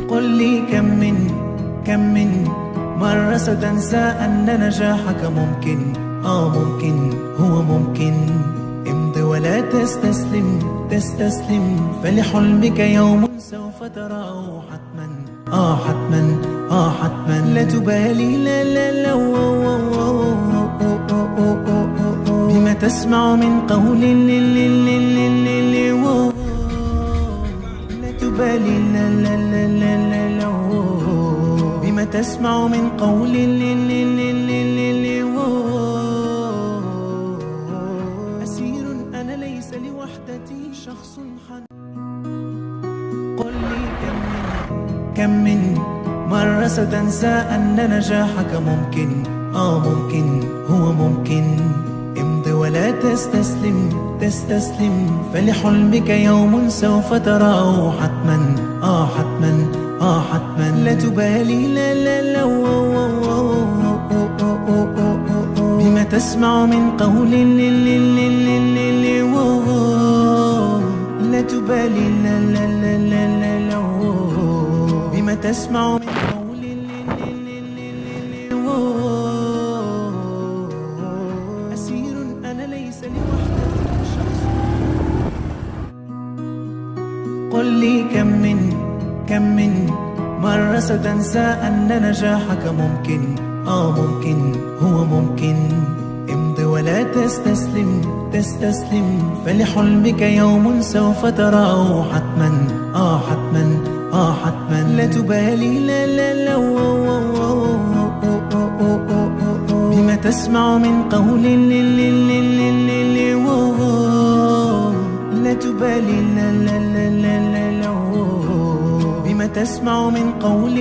قل لي كم من مرة ستنسى أن نجاحك ممكن، ممكن، هو ممكن. امضي ولا تستسلم، فلحلمك يوم سوف تراه حتما، حتما، حتما. لا تبالي، لا لا لا بما تسمع من قول، لا تبالي، لا لا لا لا لا بما تسمع من قول، أسير أنا ليس لوحدتي شخص حن. قل لي كم من مرة ستنسى أن نجاحك ممكن، ممكن، هو ممكن. امضي ولا تستسلم، فلحلمك يوم سوف تراه حتما، حتما، حتما. لا تبالي، لا لا لا بما تسمع من قول، لا تبالي، لا لا لا لا بما تسمع من قول، أسير أنا ليس لوحدتي شخص. قل لي كم من مرة ستنسى أن نجاحك ممكن، ممكن، هو ممكن. امضي ولا تستسلم، فلحلمك يوم سوف تراه حتما، حتما، حتما. لا تبالي، لا لا لا بما تسمع من قول، لا تبالي، لا لا لا لا بما تسمع من قول،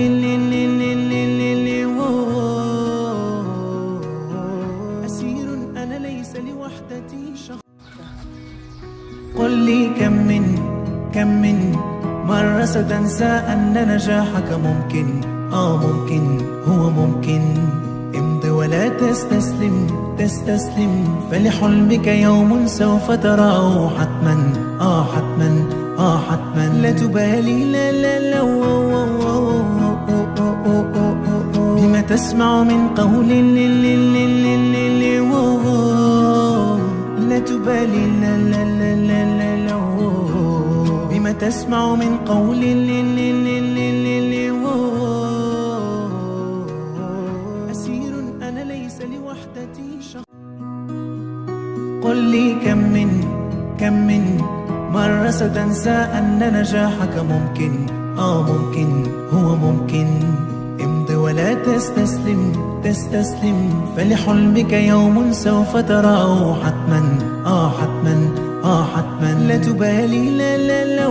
أسير أنا ليس لوحدتي شخص. قل لي كم من مرة ستنسى أن نجاحك ممكن، ممكن، هو ممكن. امضي ولا تستسلم، فلحلمك يوم سوف تراه حتما، حتما، حتما. لا تبالي، لا لا لا بما تسمع من قول، لا تبالي، لا لا لا لا بما تسمع من قول، أسير أنا ليس لوحدتي شخص. قل لي كم من مرة ستنسى أن نجاحك ممكن، ممكن، هو ممكن. امضي ولا تستسلم، فلحلمك يوم سوف تراه حتما، حتما، حتما. لا تبالي، لا لا لا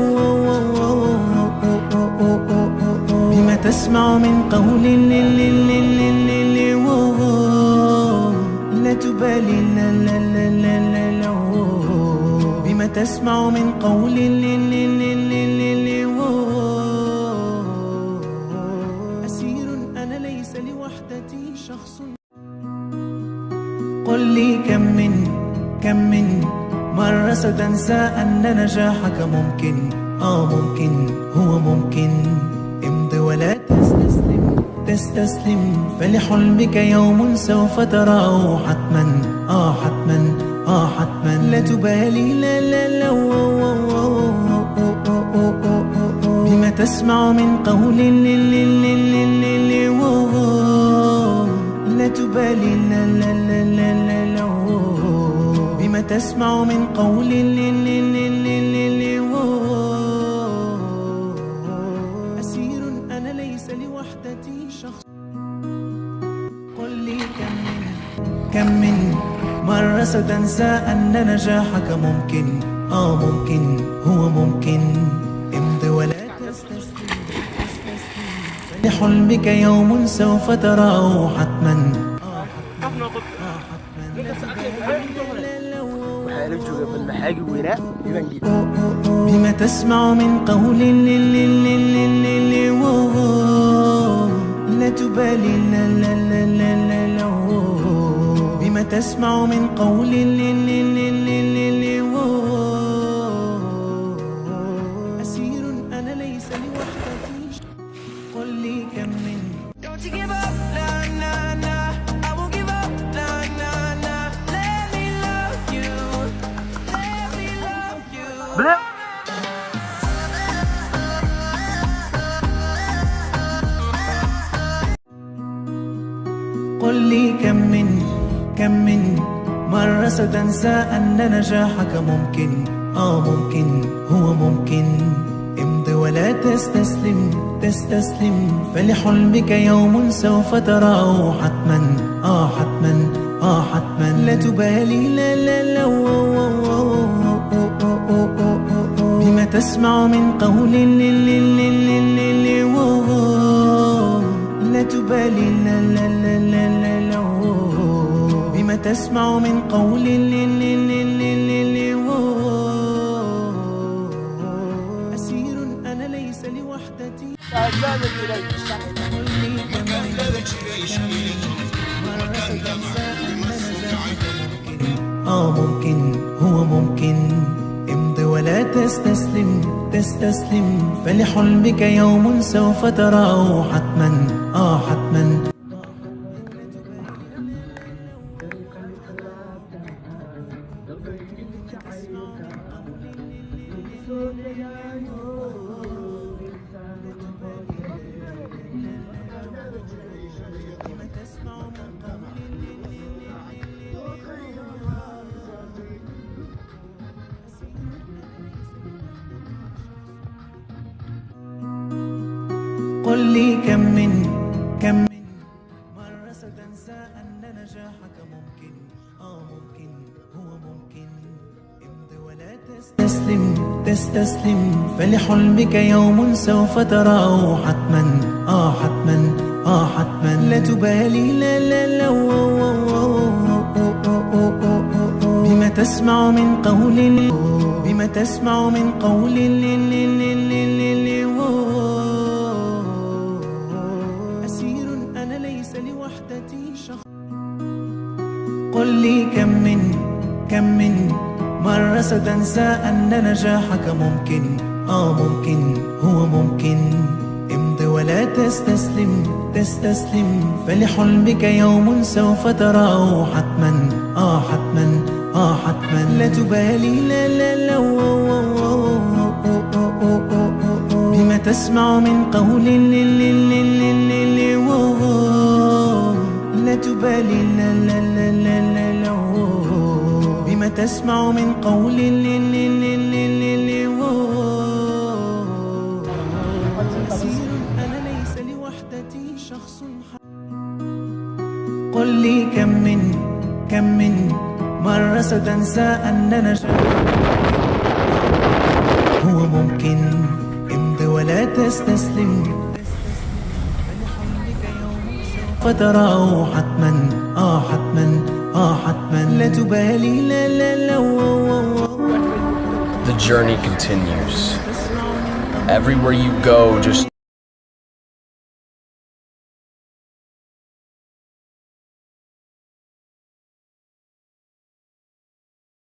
بما تسمع من قول، لا تبالي، لا لا لا لا بما تسمع من قول، أسير أنا ليس لوحدتي شخص. قل لي كم من مرة ستنسى أن نجاحك ممكن، ممكن، هو ممكن. امضي ولا تستسلم، فلحلمك يوم سوف تراه حتما، حتما، حتما. لا تبالي، لا لا لا بما تسمع من قول، لا تبالي، لا لا لا لا بما تسمع من قول، أسير أنا ليس لوحدتي شخص. قل لي كم من مرة ستنسى أن نجاحك ممكن، ممكن، هو ممكن. امضي ولا تستسلم، فلحلمك يوم سوف تراه حتما، بما تسمع من قول، لا تبالي، لا لا لا لا بما تسمع من قول، أسير أنا ليس لوحدتي. قل لي كم من مرة ستنسى أن نجاحك ممكن ممكن هو ممكن. امضي ولا تستسلم فلحلمك يوم سوف تراه حتما حتما لا تبالي لا بما تسمع من قول لا تبالي لا بما تسمع من قول أسير أنا ليس لوحدتي. ممكن هو ممكن. امضي ولا تستسلم فلحلمك يوم سوف تراه حتما حتما. قل لي كم من مرة ستنسى أن نجاحك ممكن ممكن هو ممكن. امضي ولا تستسلم فلحلمك يوم سوف تراه حتما حتما لا تبالي لا بما تسمع من قول أسير أنا ليس لوحدتي شخص. قل لي كم من مرة ستنسى أن نجاحك ممكن ممكن هو ممكن. امضي ولا تستسلم فلحلمك يوم سوف تراه حتما حتما لا تبالي لا بما تسمع من قول لا تبالي لا بما تسمع من قول أسير أنا ليس لوحدتي شخص. قل لي كم من مرة ستنسى أن نجاحك هو ممكن. امضي ولا تستسلم فلحلمك يوم سوف تراه حتما حتما لا تبالي لا The journey continues. Everywhere you go, just